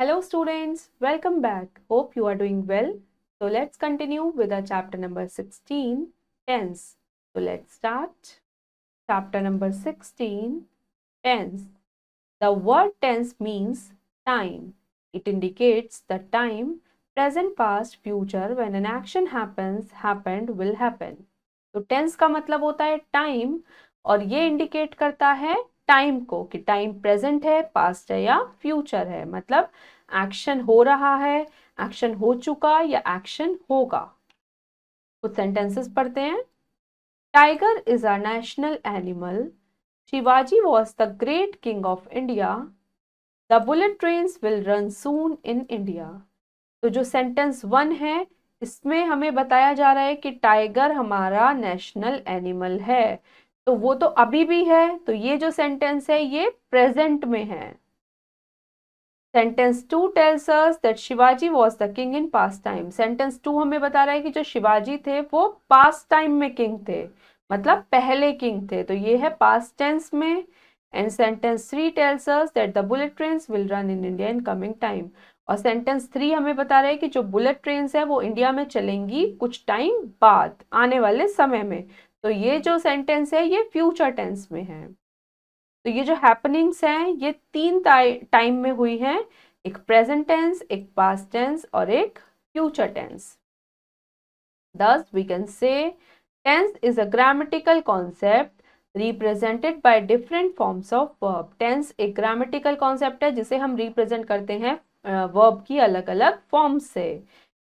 Hello students, welcome back. Hope you are doing well. So let's continue with our chapter number 16, tense. So let's start. Chapter number 16, tense. The word tense means time. It indicates the time, present, past, future when an action happens, happened, will happen. तो tense का मतलब होता है time और ये indicate करता है time को कि टाइम प्रेजेंट है, पास्ट है या फ्यूचर है। मतलब एक्शन हो रहा है, एक्शन हो चुका या एक्शन होगा। कुछ सेंटेंसेस पढ़ते हैं। Tiger is a national animal. Shivaji was the great king of India. The bullet trains will run soon in India. तो जो सेंटेंस 1 है इसमें हमें बताया जा रहा है कि टाइगर हमारा नेशनल एनिमल है। तो वो तो अभी भी है, तो ये जो सेंटेंस है ये प्रेजेंट में है। Sentence 2 tells us that Shivaji was the king in past time. Sentence 2 हमें बता रहा है कि जो शिवाजी थे वो पास्ट टाइम में किंग थे, मतलब पहले किंग थे। तो ये है पास्ट टेंस में। And sentence 3 tells us that the bullet trains will run in India in coming time. और सेंटेंस 3 हमें बता रहा है कि जो बुलेट ट्रेन्स है वो इंडिया में चलेंगी कुछ टाइम बाद, आने वाले समय में। तो ये जो सेंटेंस है ये फ्यूचर टेंस में है। तो ये जो हैपनिंग्स हैं ये 3 टाइम में हुई हैं, एक प्रेजेंट टेंस, एक पास्ट टेंस और एक future tense. Thus we can say tense is a grammatical concept represented by different forms of verb. Tense एक grammatical concept है जिसे हम represent करते हैं verb की अलग अलग forms से।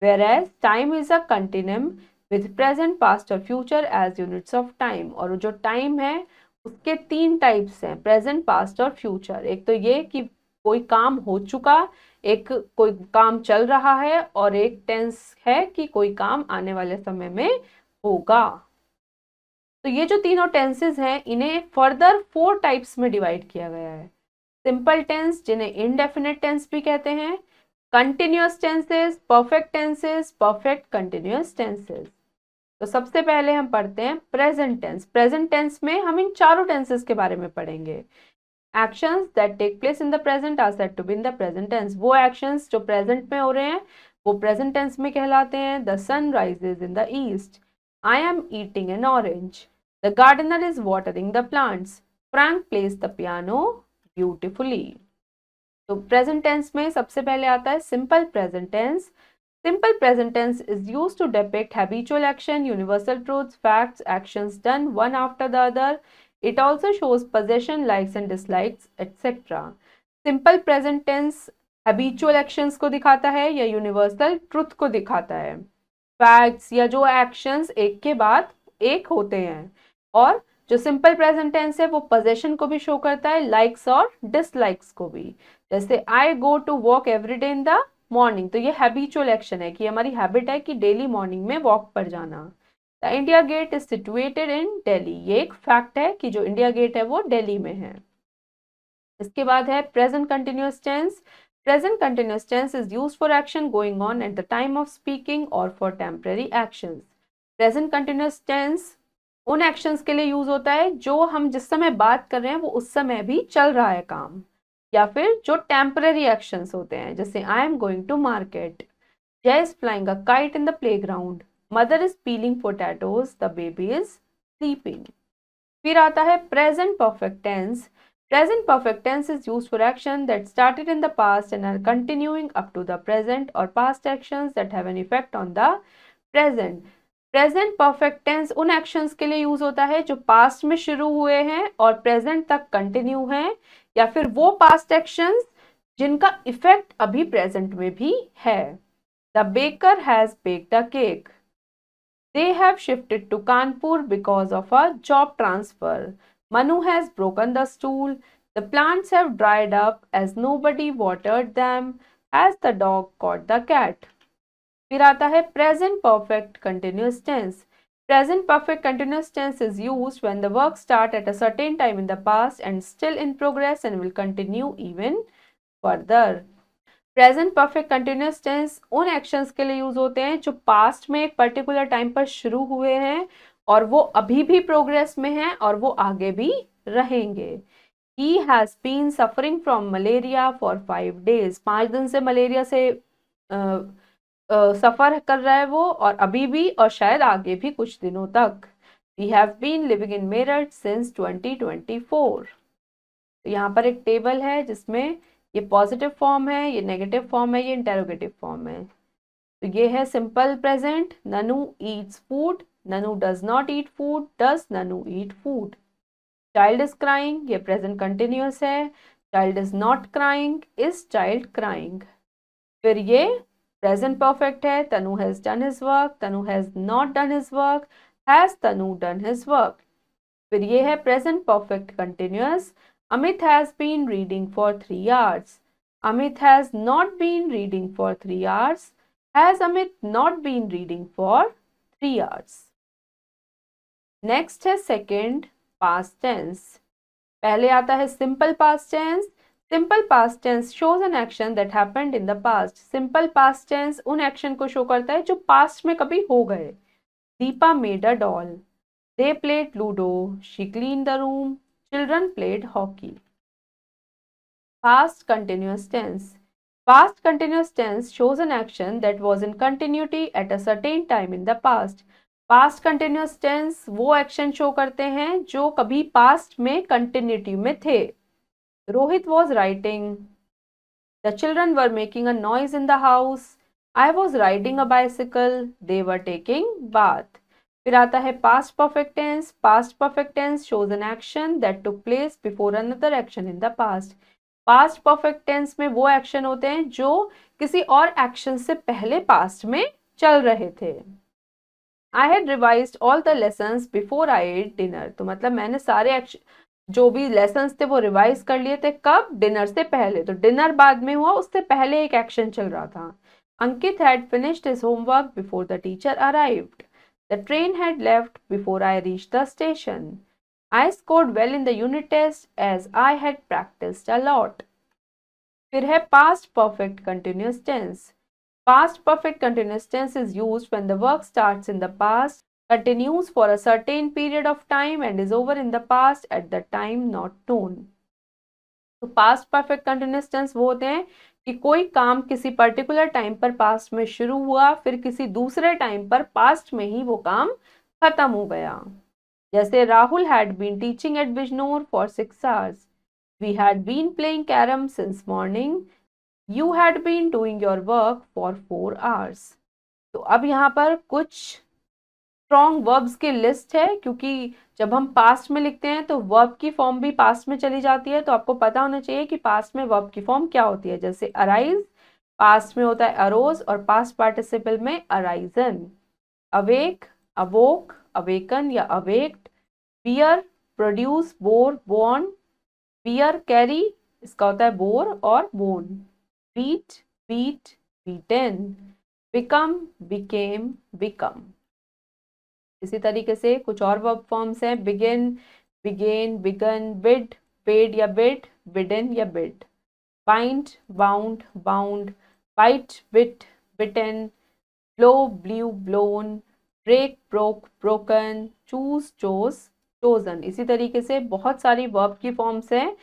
Whereas time is a continuum with present, past और future as units of time. और जो time है उसके 3 टाइप्स हैं, प्रेजेंट, पास्ट और फ्यूचर। एक तो ये कि कोई काम हो चुका, एक कोई काम चल रहा है और एक टेंस है कि कोई काम आने वाले समय में होगा। तो ये जो तीनों टेंसेस हैं इन्हें फर्दर 4 टाइप्स में डिवाइड किया गया है। सिंपल टेंस जिन्हें इनडेफिनेट टेंस भी कहते हैं, continuous tenses, perfect tenses, perfect continuous tenses. तो सबसे पहले हम पढ़ते हैं प्रेजेंट टेंस। प्रेजेंट टेंस में हम इन चारों टेंसेस के बारे में पढ़ेंगे। Actions that take place in the present are said to be in the present tense. वो एक्शंस जो प्रेजेंट में हो रहे हैं वो प्रेजेंट टेंस में कहलाते हैं। The sun rises in the east. I am eating an orange. The gardener is watering the plants. Frank plays the piano beautifully. तो प्रेजेंट टेंस में सबसे पहले आता है simple present tense. Simple present tense is used to depict habitual action, universal truths, facts, actions done one after the other. It also shows possession, likes and dislikes, etc. Simple present tense habitual actions को दिखाता है या universal truth को दिखाता है। Facts या जो actions एक के बाद एक होते हैं। और जो सिंपल प्रेजेंट टेंस है वो पोजेशन को भी शो करता है, लाइक्स और डिसलाइक्स को भी। जैसे I go to walk every day in the morning, तो ये हैबिचुअल एक्शन है कि हमारी हैबिट है कि डेली मॉर्निंग में वॉक पर जाना। The India Gate is situated in Delhi, ये एक फैक्ट है कि जो इंडिया गेट है वो दिल्ली में है। इसके बाद है present continuous tense. Present continuous tense is used for action going on at the time of speaking और for temporary actions. Present continuous tense उन एक्शंस के लिए यूज होता है जो हम जिस समय बात कर रहे हैं वो उस समय भी चल रहा है काम, या फिर जो टेम्पररी एक्शंस होते हैं जैसे I am going to market, Jay is flying a kite in the playground, mother is peeling potatoes, the baby is sleeping. फिर आता है present perfect tense. Present perfect tense is used for action that started in the past and are continuing up to the present और past actions that have an effect on the present. Present perfect tense उन actions के लिए use होता है जो past में शुरू हुए हैं और प्रेजेंट तक कंटिन्यू हैं, या फिर वो पास्ट एक्शंस जिनका इफेक्ट अभी प्रेजेंट में भी है। The baker has baked a cake. They have shifted to Kanpur because of a job transfer. Manu has broken the stool. The plants have dried up as nobody watered them. Has the dog caught the cat? फिर आता है present perfect continuous tense. Present perfect continuous tense is used when the work start at a certain time in the past and still in progress and will continue even further. Present perfect continuous tense उन actions के लिए use होते हैं जो past में एक particular time पर शुरू हुए हैं और वो अभी भी प्रोग्रेस में हैं और वो आगे भी रहेंगे। He has been suffering from malaria for 5 days, 5 दिन से मलेरिया से सफर कर रहा है वो, और अभी भी और शायद आगे भी कुछ दिनों तक। We have been living in Meerut since 2024। तो यहाँ पर एक टेबल है जिसमें ये पॉजिटिव फॉर्म है, ये नेगेटिव फॉर्म है, ये इंटेरोगेटिव फॉर्म है। तो ये है simple present, Nanu eats food, Nanu does not eat food, does Nanu eat food. Child is crying, ये प्रेजेंट कंटिन्यूअस है, child is not crying, is child crying. फिर ये प्रेजेंट परफेक्ट है, Tanu has done his work, Tanu has not done his work, has Tanu done his work. फिर ये है present perfect continuous, Amit has been reading for 3 hours, Amit has not been reading for 3 hours, has Amit not been reading for 3 hours। Next है second past tense. पहले आता है simple past tense. Simple past tense shows an action that happened in the past. Simple past tense उन action को show करता है जो past में कभी हो गए। Deepa made a doll, they played ludo, she cleaned the room, children played hockey। Past continuous tense, past continuous tense shows an action that was in continuity at a certain time in the past। past continuous tense वो action show करते हैं जो कभी past में continuity में थे। Rohit was writing, the children were making a noise in the house, I was riding a bicycle, they were taking bath। फिर आता है past perfect tense. Past perfect tense shows an action that took place before another action in the past. Past perfect tense में वो action होते हैं जो किसी और एक्शन से पहले पास्ट में चल रहे थे। I had revised all the lessons before I at dinner, तो मतलब मैंने सारे एक्शन जो भी लेसन्स थे वो रिवाइज कर लिए थे, कब? डिनर से पहले। तो डिनर बाद में हुआ, उससे पहले एक एक्शन चल रहा था। Ankit had finished his homework before the teacher arrived. The train had left before I reached the station. I scored well in the unit test as I had practiced a lot। फिर है past perfect continuous tense। Past perfect continuous tense is used when the work starts in the past, continues for a certain period of time and is over in the past at the time not known। तो past perfect continuous tense वो होते हैं कि कोई काम किसी particular time पर past में शुरू हुआ, फिर किसी दूसरे टाइम पर पास्ट में ही वो काम खत्म हो गया। जैसे Rahul had been teaching at Bijnor for 6 hours, we had been playing carrom since morning, you had been doing your work for 4 hours। तो अब यहाँ पर कुछ स्ट्रॉन्ग वर्ब्स की लिस्ट है, क्योंकि जब हम पास्ट में लिखते हैं तो वर्ब की फॉर्म भी पास्ट में चली जाती है, तो आपको पता होना चाहिए कि पास्ट में वर्ब की फॉर्म क्या होती है। जैसे अराइज पास्ट में होता है अरोज, और पास्ट पार्टिसिपल में अराइजन। अवेक, अवोक, अवेकन या awaked. Bear, produce, bore, born. Bear, carry, इसका होता है बोर और borne. Beat, beat, beaten. Become, became, become. इसी तरीके से कुछ और वर्ब फॉर्म्स हैं, begin, began, begun, bid, bade या बिड, बिडन या bid. Bind, bound, bound. Bite, bit, bitten. Blow, blew, blown. Break, broke, broken. Choose, chose, chosen. इसी तरीके से बहुत सारी वर्ब की फॉर्म्स हैं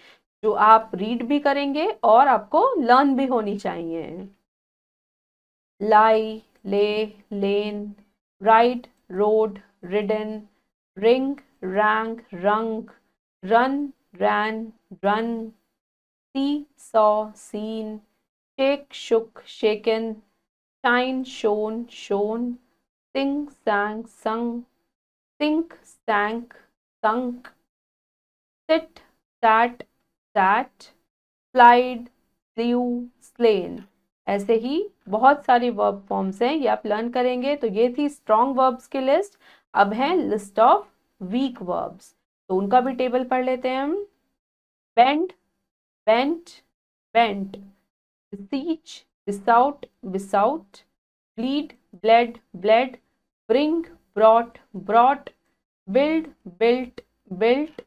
जो आप रीड भी करेंगे और आपको लर्न भी होनी चाहिए। Lie, lay, lain. Ride, rode, ridden, ring, rang, rung, run, ran, run। see, saw, seen। shake, shook, shaken। shine, shone, shown। sing, sang, sung। sink, sank, sunk। sit, sat, sat। slide, slew, slain। ऐसे ही बहुत सारी verb forms हैं, ये आप learn करेंगे। तो ये थी स्ट्रॉन्ग वर्ब्स की लिस्ट। अब है लिस्ट ऑफ वीक वर्ब्स, तो उनका भी टेबल पढ़ लेते हैं हम। Bend, bent, bent. beseech, besought, besought। bleed, bled, bled। bring, brought, brought। build, built, built।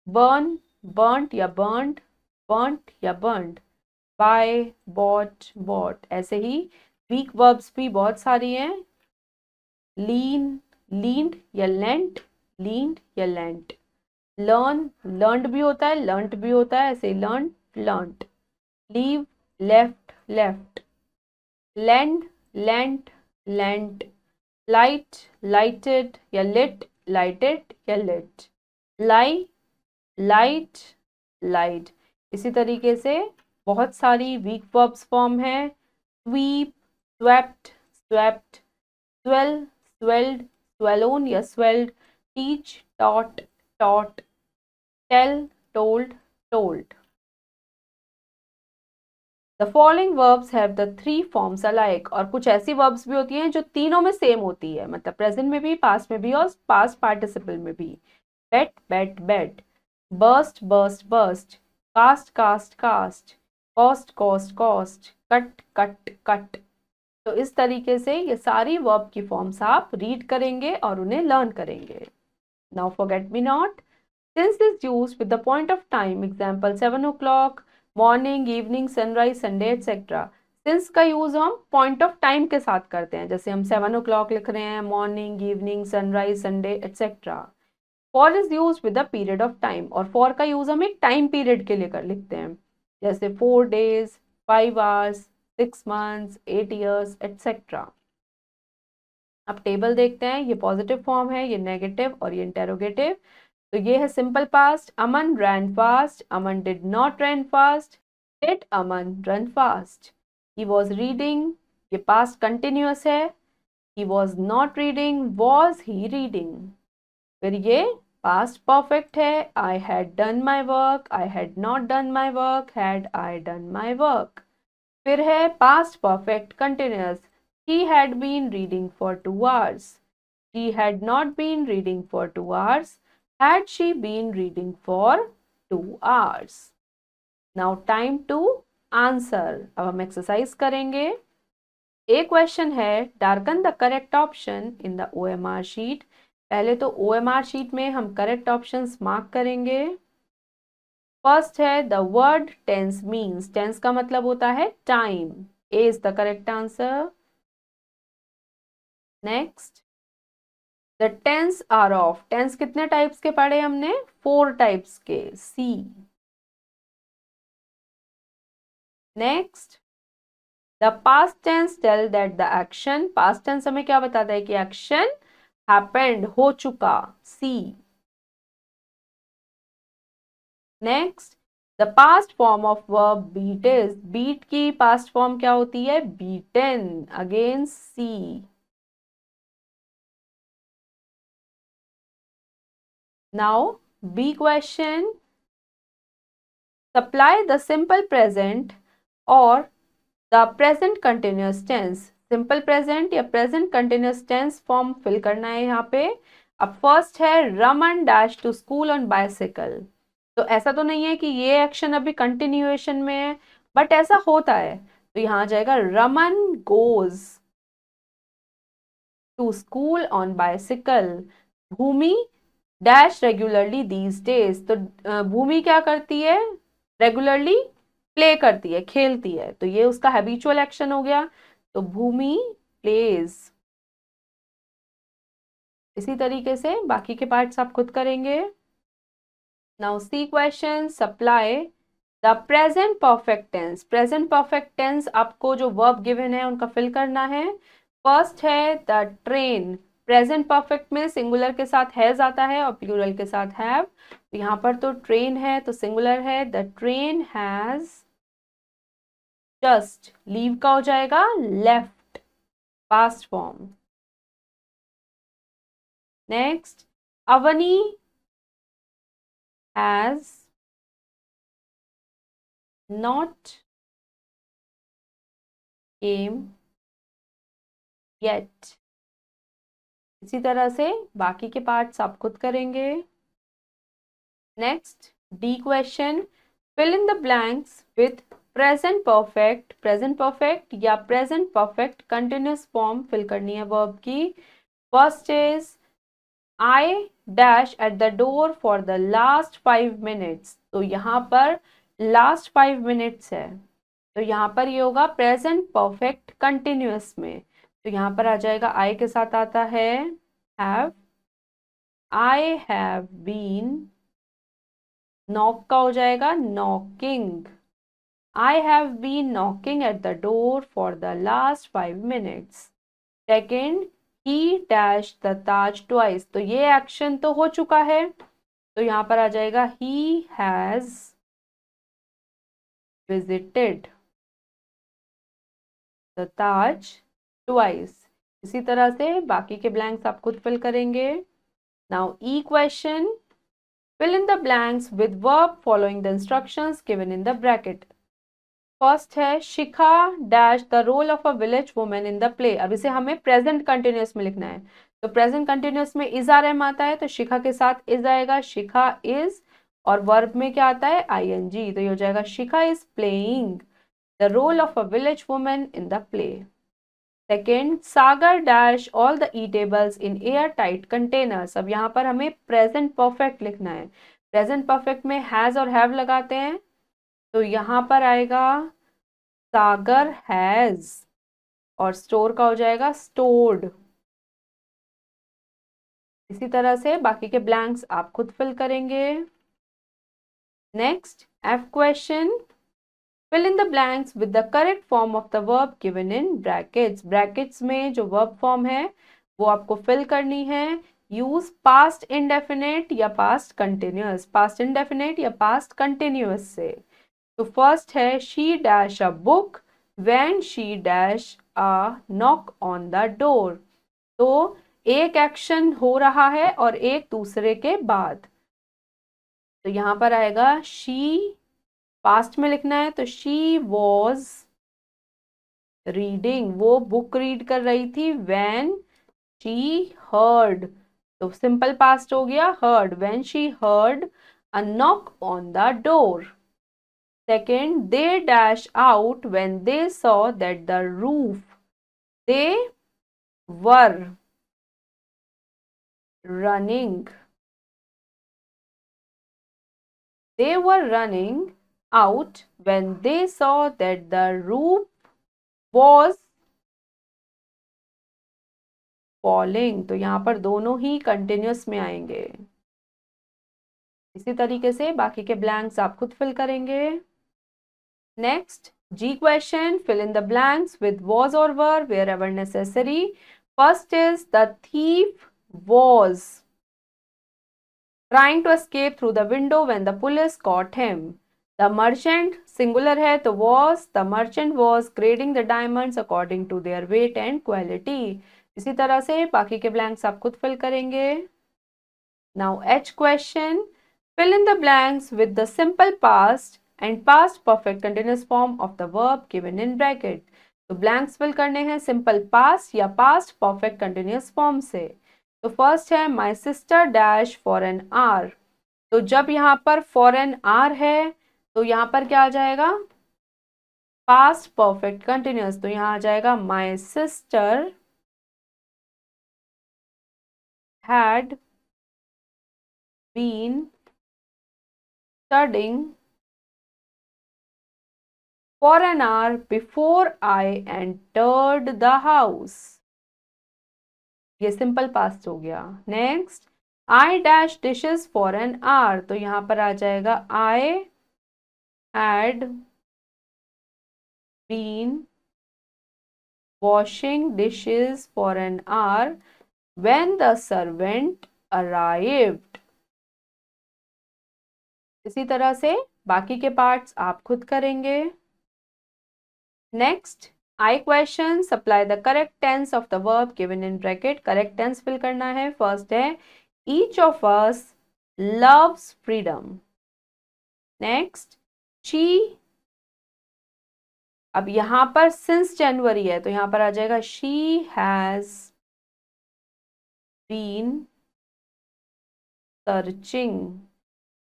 burn, burnt या burned, burnt या burned। buy, bought, bought। ऐसे ही वीक वर्ब्स भी बहुत सारी हैं। lean, leaned या lent, leaned या lent। लर्न, लर्नड भी होता है, लर्नट भी होता है, ऐसे learn, learnt. Leave, left, left. lend, lent, lent। light, lighted या lit, lighted या lit। lie, light, lied। इसी तरीके से बहुत सारी वीक वर्ब्स फॉर्म है। sweep, swept, swept। swell, swelled, swallown या swelled। teach, taught, taught। tell, told, told। The following verbs have the three forms alike. और कुछ ऐसी वर्ब्स भी होती हैं जो तीनों में सेम होती है, मतलब प्रेजेंट में भी, पास्ट में भी और पास्ट पार्टिसिपल में भी। Bet, bet, bet. Burst, burst, burst. Cast, cast, cast. Cost, cost, cost. Cut, cut, cut. तो इस तरीके से ये सारी वर्ब की फॉर्म्स आप रीड करेंगे और उन्हें लर्न करेंगे। Now forget me not, since is used with the point of time, example 7 o'clock, morning, evening, sunrise, Sunday etcetera. Since का यूज हम पॉइंट ऑफ टाइम के साथ करते हैं, जैसे हम 7 o'clock लिख रहे हैं, morning, evening, sunrise, Sunday etcetera. For is use with the period of time, और फॉर का यूज हम एक टाइम पीरियड के लिए कर लिखते हैं, जैसे 4 days, 5 hours, 6 months, 8 years etcetera. अब टेबल देखते हैं, ये पॉजिटिव फॉर्म है, ये नेगेटिव और ये इंटेरोगेटिव। तो ये है simple past, Aman ran fast, Aman did not ran fast, did Aman run fast. He was reading, ये पास्ट कंटिन्यूअस है, he was not reading, was he reading. फिर ये पास्ट परफेक्ट है, I had done my work, I had not done my work, had I done my work. फिर है past perfect continuous, he had been reading for 2 hours, she had not been reading for 2 hours, had she been reading for 2 hours। Now time to answer। अब हम exercise करेंगे। एक question है, darken the correct option in the OMR sheet. पहले तो OMR sheet में हम correct options mark करेंगे। फर्स्ट है the word tense means, tense का मतलब होता है time, A is the correct answer. Next, the tense are of, tense कितने टाइप्स के पढ़े हमने, 4 टाइप्स के, C. Next, the past tense tell that the action, past tense हमें क्या बताता है कि एक्शन हैपेंड, हो चुका, C. Next, the past form of verb beat is, beat की पास्ट फॉर्म क्या होती है, beaten, again C. Now B question, supply the simple present और the present continuous tense, simple present या present continuous tense form fill करना है यहाँ पे। अब फर्स्ट है Raman dash to school on bicycle. तो ऐसा तो नहीं है कि ये एक्शन अभी कंटिन्यूएशन में है, बट ऐसा होता है, तो यहाँ आ जाएगा Raman goes to school on bicycle. Bhumi dash regularly these days, तो भूमि क्या करती है, रेगुलरली प्ले करती है, खेलती है, तो ये उसका हैबिचुअल एक्शन हो गया, तो भूमि प्लेज। इसी तरीके से बाकी के पार्ट्स आप खुद करेंगे। Now C question, supply the present perfect tense, present perfect tense आपको जो वर्ब गिवन है उनका फिल करना है। फर्स्ट है द ट्रेन, प्रेजेंट परफेक्ट में सिंगुलर के साथ हैज आता है और प्लूरल के साथ हैव, तो यहाँ पर तो ट्रेन है तो सिंगुलर है, the train has just, leave का हो जाएगा left, past form. Next, Avani has not came yet. इसी तरह से बाकी के पार्ट्स आप खुद करेंगे। Next, D question, fill in the blanks with present perfect, present perfect या present perfect continuous form fill करनी है वर्ब की। First is I dash at the door for the last 5 minutes, तो यहाँ पर लास्ट 5 minutes है, तो यहाँ पर ये होगा प्रेजेंट परफेक्ट कंटिन्यूअस में, तो यहाँ पर आ जाएगा आई के साथ आता है have, I have been knock का हो जाएगा knocking. I have been knocking at the door for the last 5 minutes। Second, he dash the Taj twice, तो ये एक्शन तो हो चुका है, तो यहां पर आ जाएगा he has visited the Taj twice. इसी तरह से बाकी के ब्लैंक्स आप खुद फिल करेंगे। Now E question, fill in the blanks with verb following the instructions given in the bracket। First है Shikha dash the role of a village women in the play. अब इसे हमें प्रेजेंट कंटिन्यूअस में लिखना है, तो प्रेजेंट कंटिन्यूअस में is are am आता है, तो शिखा के साथ इज आएगा, शिखा इज, और वर्ब में क्या आता है आईएनजी, तो ये हो जाएगा Shikha is playing the role of a village women in the play. Second, Sagar dash all the eatables in air tight containers. अब यहाँ पर हमें प्रेजेंट परफेक्ट लिखना है, प्रेजेंट परफेक्ट में हैज और हैव लगाते हैं, तो यहाँ पर आएगा सागर हैज, और स्टोर का हो जाएगा स्टोर्ड। इसी तरह से बाकी के ब्लैंक्स आप खुद फिल करेंगे। Next F question, fill in the blanks with the correct form of the verb given in brackets। Brackets में जो वर्ब फॉर्म है वो आपको फिल करनी है। यूज पास्ट इंडेफिनेट या पास्ट कंटिन्यूअस, पास्ट इंडेफिनेट या पास्ट कंटिन्यूअस से। तो फर्स्ट है she dash a book when she dash a knock on the door. तो एक एक्शन हो रहा है और एक दूसरे के बाद, तो यहां पर आएगा शी, पास्ट में लिखना है, तो शी वॉज रीडिंग, वो बुक रीड कर रही थी, व्हेन शी हर्ड, तो सिंपल पास्ट हो गया heard, when she heard a knock on the door. Second, they dash out when they saw that the roof, they were running, they were running out when they saw that the roof was falling। तो यहां पर दोनों ही continuous में आएंगे। इसी तरीके से बाकी के ब्लैंक्स आप खुद फिल करेंगे। Next G question, fill in the blanks with was or were wherever necessary। First is the thief was trying to escape through the window when the police caught him। The merchant singular है तो was, the merchant was grading the diamonds according to their weight and quality। इसी तरह से बाकी के blanks आप खुद fill करेंगे। Now H question, fill in the blanks with the simple past and past perfect continuous form of the verb given in bracket। तो blanks fill करने हैं सिंपल पास्ट या पास्ट परफेक्ट कंटिन्यूअस फॉर्म से। तो first है my sister dash for an hour. तो जब यहाँ पर फॉर एन आवर है तो यहाँ पर क्या आ जाएगा पास्ट परफेक्ट कंटिन्यूअस, तो यहाँ आ जाएगा my sister had been studying for an hour before I entered the house। ये सिंपल पास्ट हो गया। Next, I dash dishes for an hour, तो यहां पर आ जाएगा I had been washing dishes for an hour when the servant arrived। इसी तरह से बाकी के पार्ट्स आप खुद करेंगे। Next I question, supply the correct tense of the verb given in bracket. Correct tense fill करना है। फर्स्ट है each of us loves freedom. Next she, अब यहां पर सिंस जनवरी है तो यहां पर आ जाएगा she has been searching,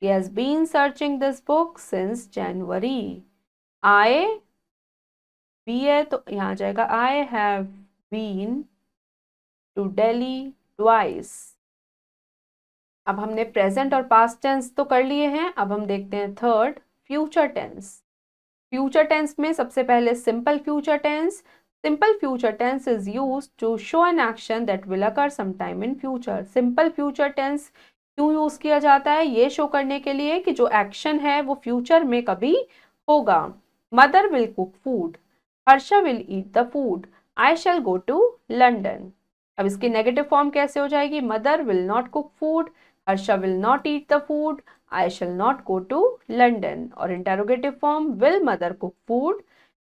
she has been searching this book since January. I B है तो यहाँ आ जाएगा I have been to Delhi twice. अब हमने प्रेजेंट और पास्ट टेंस तो कर लिए हैं, अब हम देखते हैं third future tense. Future tense में सबसे पहले simple future tense. Simple future tense is used to show an action that will occur some time in future. Simple future tense क्यों यूज किया जाता है? ये शो करने के लिए कि जो एक्शन है वो फ्यूचर में कभी होगा। Mother will cook food, Harsha will eat the food, I shall go to London. अब इसकी नेगेटिव फॉर्म कैसे हो जाएगी? Mother will not cook food, Harsha will not eat the food, I shall not go to London. और interrogative form, will mother cook food,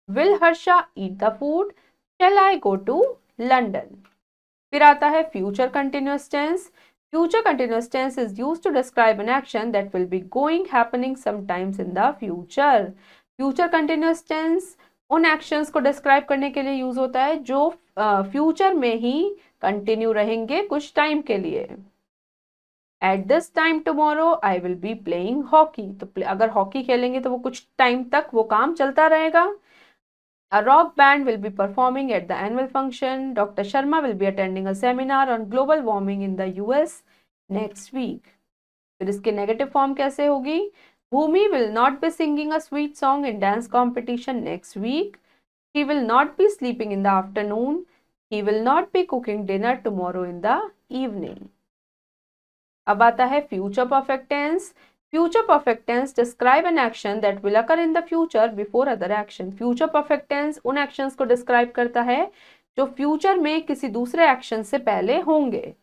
will Harsha eat the food, shall I go to London. फिर आता है future continuous tense. Future continuous tense is used to describe an action that will be going happening sometimes in the future. Future continuous tense उन actions को describe करने के लिए use होता है जो फ्यूचर में ही कंटिन्यू रहेंगे कुछ टाइम के लिए। At this time tomorrow I will be playing hockey, तो अगर हॉकी खेलेंगे तो वो कुछ टाइम तक वो काम चलता रहेगा। A rock band will be performing at the annual function. Dr. Sharma will be attending a seminar on global warming in the US next week. फिर इसकी नेगेटिव फॉर्म कैसे होगी? भूमि will not be singing a sweet song in dance competition next week. He will not be sleeping in the afternoon. He will not be cooking dinner tomorrow in the evening. अब आता है future perfect tense. Future perfect tense describe an action that will occur in the future before other action. Future perfect tense उन actions को describe करता है जो future में किसी दूसरे एक्शन से पहले होंगे।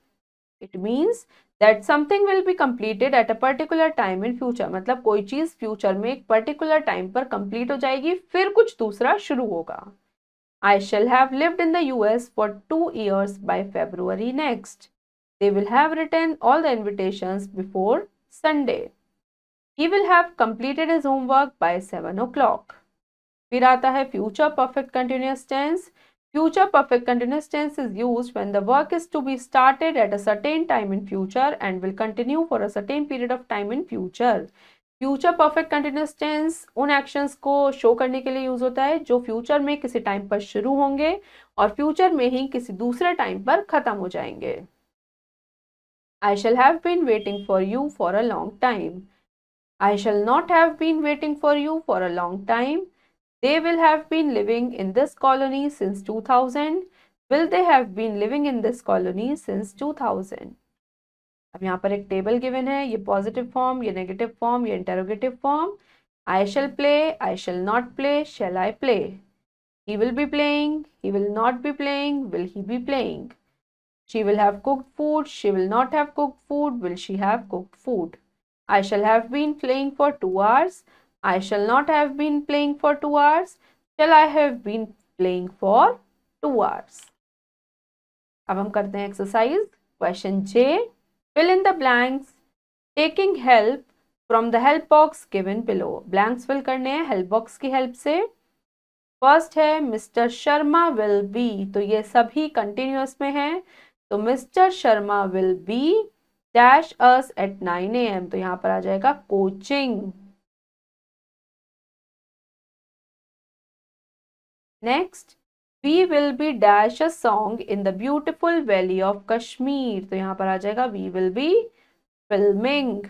It means that something will be completed at a particular time in future, मतलब कोई चीज फ्यूचर में एक पर्टिकुलर टाइम पर कंप्लीट हो जाएगी, फिर कुछ दूसरा शुरू होगा। I shall have lived in the US for 2 years by February next. They will have written all the invitations before Sunday. He will have completed his homework by 7 o'clock. फिर आता है future perfect continuous tense. Future perfect continuous tense is used when the work is to be started at a certain time in future and will continue for a certain period of time in future. Future perfect continuous tense उन actions को show करने के लिए use होता है जो future में किसी टाइम पर शुरू होंगे और फ्यूचर में ही किसी दूसरे टाइम पर खत्म हो जाएंगे। I shall have been waiting for you for a long time, I shall not have been waiting for you for a long time, they will have been living in this colony since 2000, will they have been living in this colony since 2000। अब यहाँ पर एक table given है, ये positive form, ये negative form, ये interrogative form. I shall play, I shall not play, shell I play. He will be playing, he will not be playing, will he be playing. She will have cooked food, she will not have cooked food, will she have cooked food. I shall have been playing for 2 hours, I shall not have been playing for 2 hours, shall I have been playing for 2 hours। अब हम करते हैं exercise question J. Fill in the blanks taking help from the help box given below. Blanks fill करने हैं help box की help से। First है mister Sharma will be, तो ये सभी कंटिन्यूअस में है, तो mister Sharma will be dash us at 9 AM, तो यहाँ पर आ जाएगा coaching. Next, we will be dash a song in the beautiful valley of Kashmir, तो यहाँ पर आ जाएगा we will be filming.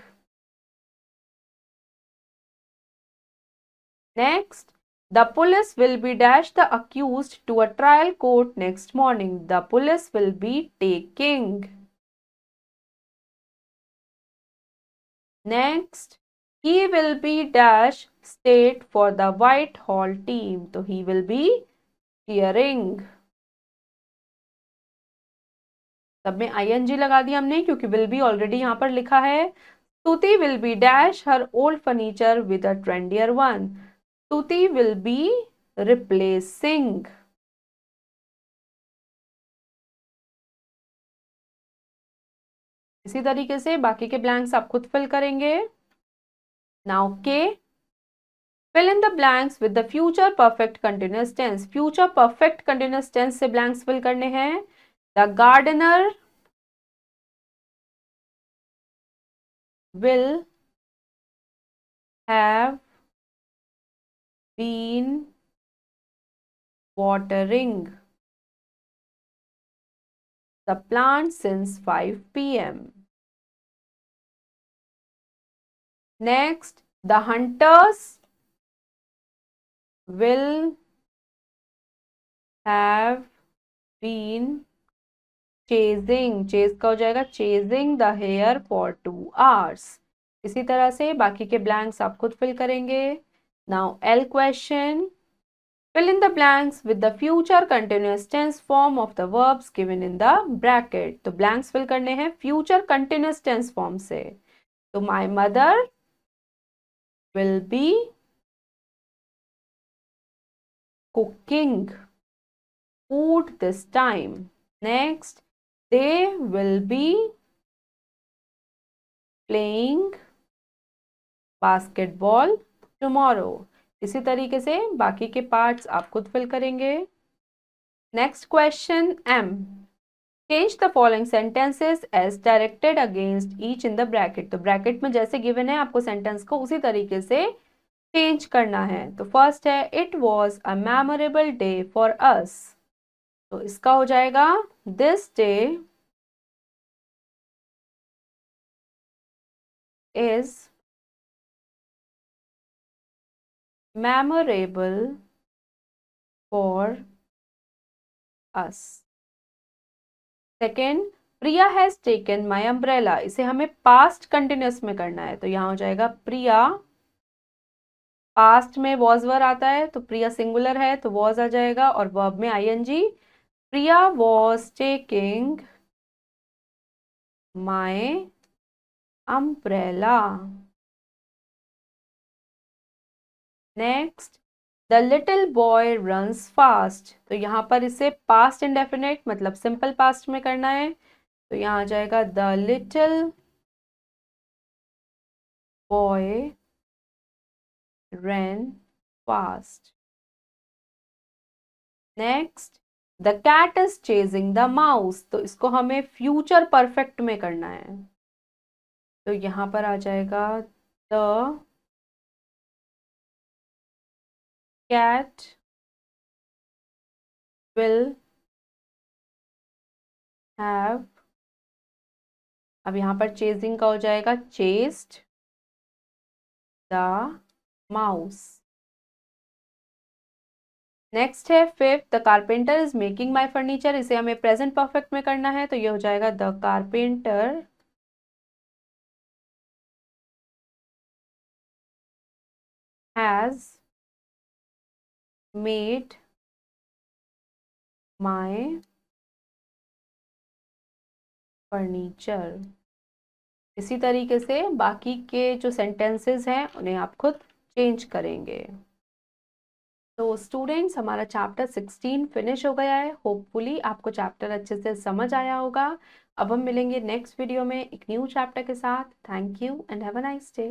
Next, the police will be dash the accused to a trial court next morning. The police will be taking. Next, he will be dash state for the Whitehall team. So he will be cheering. सब में ing लगा दिया हमने क्योंकि will be already यहाँ पर लिखा है। स्तुति will be dash her old furniture with a trendier one. स्तुति will be replacing. इसी तरीके से बाकी के ब्लैंक्स आप खुद फिल करेंगे। Now K, fill in the blanks with the future perfect continuous tense. Future perfect continuous tense से ब्लैंक्स फिल करने हैं। The gardener will have been watering the plant since 5 p.m. Next, the hunters will have been chasing, chase का हो जाएगा chasing the here for 2 hours। इसी तरह से बाकी के ब्लैंक्स आप खुद फिल करेंगे। Now L question, fill in the blanks with the future continuous tense form of the verbs given in the bracket। तो blanks fill करने हैं future continuous tense form से। तो my mother will be cooking food this time। Next, they will be playing basketball tomorrow। इसी तरीके से बाकी के पार्ट्स आप खुद फिल करेंगे। Next question M, change the following sentences as directed against each in the bracket. तो bracket में जैसे गिवन है आपको सेंटेंस को उसी तरीके से चेंज करना है। तो फर्स्ट है it was a memorable day for us. तो इसका हो जाएगा this day is memorable for us. Second, Priya has taken my umbrella. इसे हमें पास्ट कंटिन्यूस में करना है। तो यहां हो जाएगा प्रिया, पास्ट में वॉज वर आता है तो प्रिया सिंगुलर है तो वॉज आ जाएगा, और वर्ब में ING. Priya was taking my umbrella. Next, the little boy runs fast. तो यहाँ पर इसे पास्ट इंडेफिनिट मतलब सिंपल पास्ट में करना है। तो यहाँ आ जाएगा the little boy ran fast। Next, the cat is chasing the mouse. तो इसको हमें फ्यूचर परफेक्ट में करना है। तो यहां पर आ जाएगा द कैट विल हैव, अब यहां पर चेजिंग का हो जाएगा चेस्ड द माउस। नेक्स्ट है fifth, the carpenter is making my furniture. इसे हमें प्रेजेंट परफेक्ट में करना है। तो ये हो जाएगा the carpenter has made my furniture. इसी तरीके से बाकी के जो सेंटेंसेस हैं उन्हें आप खुद चेंज करेंगे। तो स्टूडेंट्स, हमारा चैप्टर 16 फिनिश हो गया है। होपफुली आपको चैप्टर अच्छे से समझ आया होगा। अब हम मिलेंगे नेक्स्ट वीडियो में एक न्यू चैप्टर के साथ। Thank you and have a nice day.